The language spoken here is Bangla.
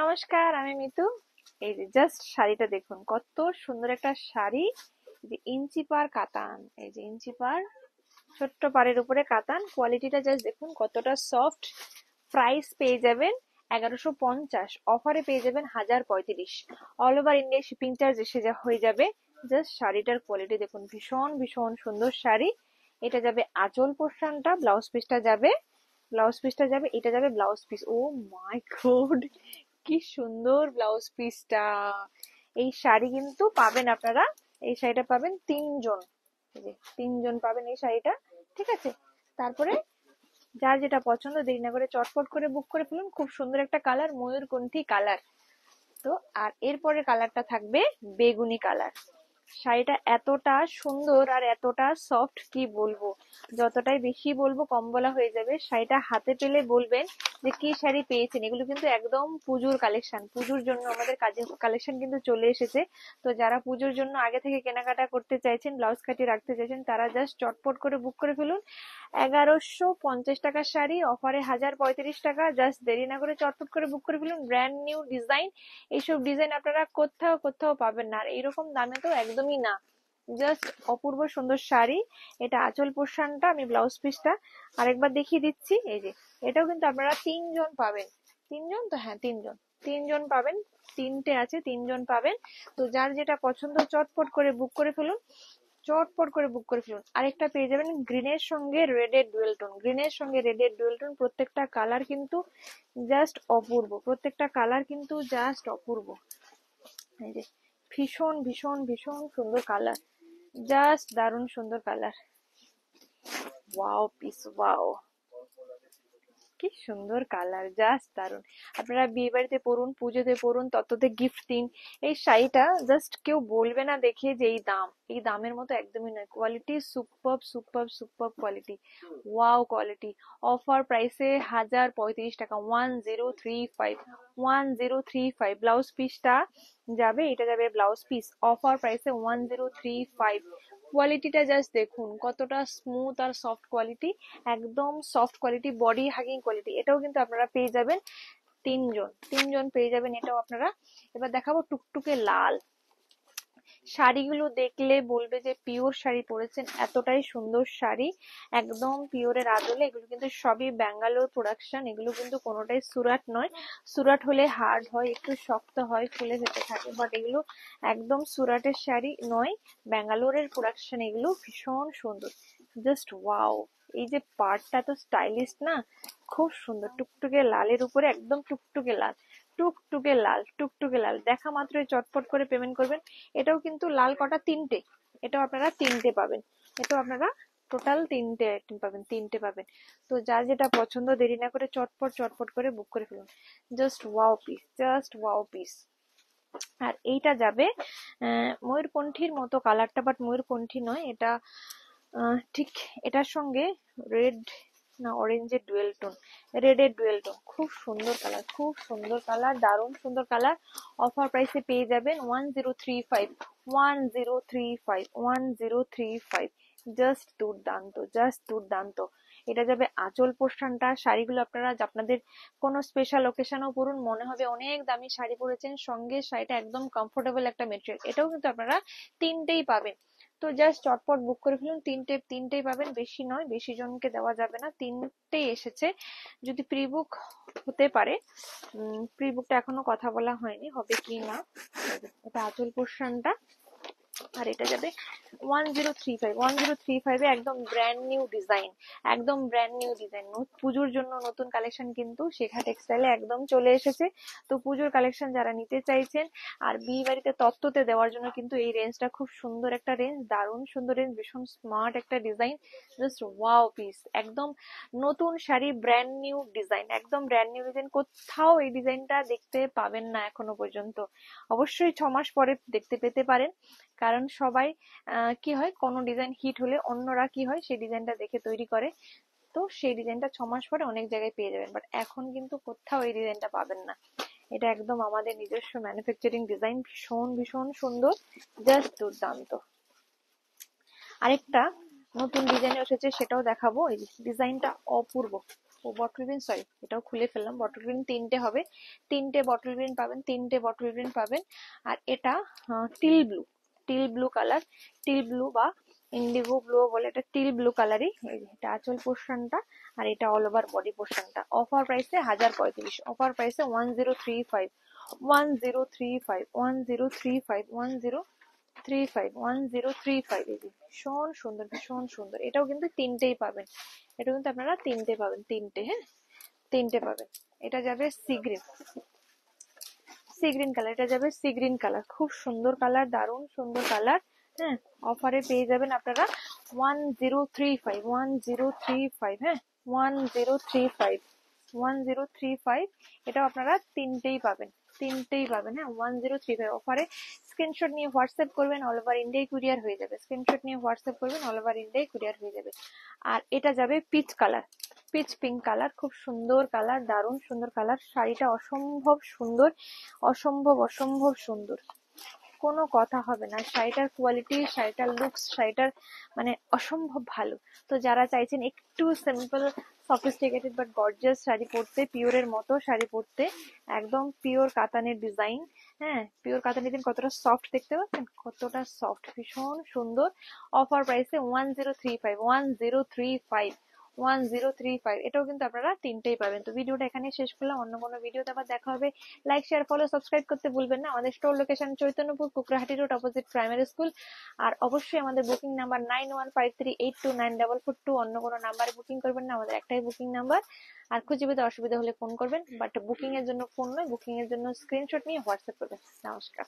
নমস্কার, আমি মিতু। এই যে জাস্ট শাড়িটা দেখুন, কত সুন্দর একটা শাড়ি। এই যে ইঞ্চি পার কাতান, এই যে ইঞ্চি পার, ছোট্ট পাড়ের উপরে কাতান। কোয়ালিটিটা জাস্ট দেখুন কতটা সফট। প্রাইস পেয়ে যাবেন 1150, অফারে পেয়ে যাবেন 1035। All over India shipping charge এসে হয়ে যাবে। জাস্ট শাড়িটার কোয়ালিটি দেখুন, ভীষণ ভীষণ সুন্দর শাড়ি। এটা যাবে আঁচল পোর্শনটা, ব্লাউজ পিসটা যাবে, এটা যাবে ব্লাউজ পিস। ও মাই গড, কি সুন্দর ব্লাউজ পিসটা! এই শাড়ি কিন্তু পাবেন আপনারা, এই শাড়িটা পাবেন তিনজন, এই যে তিনজন পাবেন এই শাড়িটা। ঠিক আছে, তারপরে যার যেটা পছন্দ দেরি না করে চটপট করে বুক করে ফেলুন। খুব সুন্দর একটা কালার, ময়ূরকণ্ঠী কালার। তো আর এরপরের কালারটা থাকবে বেগুনি কালার। শাড়িটা এতটা সুন্দর আর এতটা সফট, কি বলবো, যতটাই বেশি বলবো কম বলা হয়ে যাবে। শাড়িটা হাতে পেলে বলবেন যে কি শাড়ি পেয়েছেন। এগুলো কিন্তু একদম পুজোর কালেকশন, পুজোর জন্য আমাদের কালেকশন কিন্তু চলে এসেছে। তো যারা পুজোর জন্য আগে থেকে কেনাকাটা করতে চাইছেন, ব্লাউজ কাটিয়ে রাখতে চাইছেন, তারা জাস্ট চটপট করে বুক করে ফেলুন। 1150 টাকার শাড়ি, অফারে 1035 টাকা। জাস্ট দেরি না করে চটপট করে বুক করে ফেলুন। ব্র্যান্ড নিউ ডিজাইন, এইসব ডিজাইন আপনারা কোথাও কোথাও পাবেন না, আর এইরকম দামে তো একদমই না। জাস্ট অপূর্ব সুন্দর শাড়ি। এটা আঁচল পোর্শনটা, আমি ব্লাউজ পিসটা আরেকবার দেখিয়ে দিচ্ছি। এই যে এটাও কিন্তু আপনারা তিনজন পাবেন। তিনজন তো, হ্যাঁ তিনজন, তিনজন পাবেন। তিনটে আছে, তিনজন পাবেন। তো যার যেটা পছন্দ চটপট করে বুক করে ফেলুন, চটপট করে বুক করে ফেলুন। আরেকটা পেয়ে যাবেন গ্রিনের সঙ্গে রেডের ডুয়েল টোন, গ্রিনের সঙ্গে রেডের ডুয়েল টোন। প্রত্যেকটা কালার কিন্তু জাস্ট অপূর্ব, প্রত্যেকটা কালার কিন্তু জাস্ট অপূর্ব। এই যে ভীষণ ভীষণ ভীষণ সুন্দর কালার, জাস্ট দারুণ সুন্দর কালার। ওয়াও পিস, ওয়াও, কি সুন্দর কালার, জাস্ট দারুন। আপনারা বিয়ে বাড়িতে পরুন, পুজোতে পরুন, তততে গিফট দিন। এই শাড়িটা জাস্ট কেউ বলবে না দেখে যে এই দাম, এই দামের মতো একদমই নয়। Quality super super super quality, wow quality. Offer প্রাইসে 1035 টাকা, 1035, 1035। ব্লাউজ পিসটা যাবে, এটা যাবে ব্লাউজ পিস, অফার প্রাইসে 1035। কোয়ালিটিটা জাস্ট দেখুন কতটা স্মুথ আর সফট কোয়ালিটি, একদম soft quality, body hugging quality. এটাও কিন্তু আপনারা পেয়ে যাবেন তিনজন, তিনজন পেয়ে যাবেন এটাও আপনারা। এবার দেখাবো টুকটুকে লাল। শাড়িগুলো দেখলে বলবে যে পিওর শাড়ি পরেছেন, এতটাই সুন্দর শাড়ি, একদম পিওরের আদলে। এগুলো কিন্তু সবই ব্যাঙ্গালোর প্রোডাকশন, এগুলো কিন্তু কোনোটাই সুরাট নয়। সুরাট হলে হার্ড হয়, একটু শক্ত হয়, ফুলে যেতে থাকে, বাট এগুলো একদম সুরাটের শাড়ি নয়, ব্যাঙ্গালোরের প্রোডাকশন। এগুলো ভীষণ সুন্দর, জাস্ট ওয়াও। এই যে পাড়টা তো স্টাইলিশ না, খুব সুন্দর। টুকটুকে লালের উপরে, একদম টুকটুকে লাল, টুকটুকে লাল, টুকটুকে লাল। দেখা মাত্রই চটপট করে পেমেন্ট করবেন। এটাও কিন্তু লাল কটা, তিনটে, এটাও আপনারা তিনটে পাবেন। এটাও আপনারা টোটাল তিনটে আইটেম পাবেন, তিনটে পাবেন। তো যার যেটা পছন্দ দেরি না করে চটপট চটপট করে বুক করে ফেলুন। Just wow piece, just wow piece. আর এইটা যাবে ময়ূরকণ্ঠীর মতো কালারটা, বাট ময়ূরকণ্ঠী নয় এটা। ঠিক এটার সঙ্গে রেড না অরেঞ্জের ডুয়েল টোন, রেডের ডুয়েল টোন। খুব সুন্দর কালার, খুব সুন্দর কালার, দারুণ সুন্দর কালার। অফার প্রাইসে পেয়ে যাবেন 1035, 1035, 1035। জাস্ট দুর্দান্ত, জাস্ট দুর্দান্ত। এটা যাবে আঁচল পোর্শনটা। শাড়িগুলো আপনারা আপনাদের কোনো স্পেশাল ওকেশনেও পরুন, মনে হবে অনেক দামি শাড়ি পরেছেন। সঙ্গে শাড়িটা একদম কমফোর্টেবল একটা মেটেরিয়াল। এটাও কিন্তু আপনারা তিনটেই পাবেন। তো জাস্ট চটপট বুক করে ফেলুন, তিনটে তিনটেই পাবেন, বেশি নয়, বেশি জনকে দেওয়া যাবে না। তিনটেই এসেছে, যদি প্রি বুক হতে পারে। প্রি বুকটা এখনো কথা বলা হয়নি, হবে কি না। এটা আঁচল পোর্শনটা, আর এটা যাবে 1035, 1035 এ একদম ব্র্যান্ড নিউ ডিজাইন, একদম ব্র্যান্ড নিউ ডিজাইন। পুজোর জন্য নতুন কালেকশন কিন্তু শেখা টেক্সটাইলে একদম চলে এসেছে। তো পুজোর কালেকশন যারা নিতে চাইছেন আর বিয়ে বাড়িতে তত্ত্বতে দেওয়ার জন্য কিন্তু এই রেঞ্জটা খুব সুন্দর একটা রেঞ্জ, দারুণ সুন্দর রেঞ্জ, ভীষণ স্মার্ট একটা ডিজাইন। জাস্ট ওয়াও পিস, একদম নতুন শাড়ি, ব্র্যান্ড নিউ ডিজাইন, একদম ব্র্যান্ড নিউ ডিজাইন। কোথাও এই ডিজাইনটা দেখতে পাবেন না এখনো পর্যন্ত। অবশ্যই 6 মাস পরে দেখতে পেতে পারেন, কারণ সবাই কি হয়, কোনো ডিজাইন হিট হলে অন্যরা কি হয় সেই ডিজাইনটা দেখে তৈরি করে। তো সেই ডিজাইনটা 6 মাস পরে অনেক জায়গায় পেয়ে যাবেন, বাট এখন কিন্তু কোথাও এই ডিজাইনটা পাবেন না। এটা একদম আমাদের নিজস্ব ম্যানুফ্যাকচারিং ডিজাইন, ভীষণ ভীষণ সুন্দর, জাস্ট দুর্দান্ত। আরেকটা নতুন ডিজাইন এসেছে, সেটাও দেখাবো। এই ডিজাইনটা অপূর্ব, ও বটল গ্রিন, সরি এটাও খুলে ফেললাম। বটল গ্রিন তিনটে হবে, তিনটে বটল গ্রিন পাবেন, তিনটে বটল গ্রিন পাবেন। আর এটা teal blue, teal blue colour, teal blue বা ইন্ডিগো ব্লু বলে, এটা টিল ব্লু কালারই। এটা আঁচল পোর্শনটা আর এটা অল ওভার বডি পোর্শনটা। অফার প্রাইসে 1035, অফার প্রাইসে 1035, 1035, 1035, 1035, 1035। এই যে ভীষণ সুন্দর, ভীষণ সুন্দর। এটাও কিন্তু তিনটেই পাবেন, এটা কিন্তু আপনারা তিনটে পাবেন, তিনটে, হ্যাঁ তিনটে পাবেন। এটা যাবে sea green, sea green colour, এটা যাবে সি গ্রিন কালার, খুব সুন্দর কালার, দারুণ সুন্দর কালার। হ্যাঁ অফারে পেয়ে যাবেন আপনারা 1035, 1035, হ্যাঁ 1035, 1035। এটাও আপনারা তিনটেই পাবেন, তিনটেই পাবেন, হ্যাঁ 1035 অফারে। স্ক্রিনশট নিয়ে হোয়াটসঅ্যাপ করবেন, অল ওভার ইন্ডিয়ায় কুরিয়ার হয়ে যাবে। স্ক্রিনশট নিয়ে হোয়াটসঅ্যাপ করবেন, অল ওভার ইন্ডিয়ায় কুরিয়ার হয়ে যাবে। আর এটা যাবে peach colour, pitch pink colour, খুব সুন্দর কালার, দারুণ সুন্দর কালার। শাড়িটা অসম্ভব সুন্দর, অসম্ভব অসম্ভব সুন্দর, কোনো কথা হবে না। শাড়িটার কোয়ালিটি, শাড়িটার লুকস, শাড়িটার মানে অসম্ভব ভালো। তো যারা চাইছেন একটু simple sophisticated but gorgeous sari পরতে, পিওরের মতো শাড়ি পরতে, একদম পিওর কাতানের ডিজাইন, হ্যাঁ পিওর কাতানের ডিজাইন, কতটা সফট দেখতে পাচ্ছেন, কতটা সফট, ভীষণ সুন্দর। অফার প্রাইসে 1035, 1035, 1035। এটাও কিন্তু আপনারা তিনটেই পাবেন। তো ভিডিওটা এখানে শেষ করলাম, অন্য কোনো ভিডিওতে আবার দেখা হবে। লাইক শেয়ার ফলো সাবস্ক্রাইব করতে ভুলবেন না। আমাদের store location Chaitanyapur, Kukrahati road, opposite primary school. আর অবশ্যই আমাদের বুকিং নাম্বার 9153829442। অন্য কোনো নাম্বারে বুকিং করবেন না, আমাদের একটাই বুকিং নাম্বার। আর খুঁজে পেতে অসুবিধা হলে ফোন করবেন, বাট বুকিং এর জন্য ফোন নয়, বুকিং এর জন্য স্ক্রিনশট নিয়ে হোয়াটসঅ্যাপ করবেন। নমস্কার।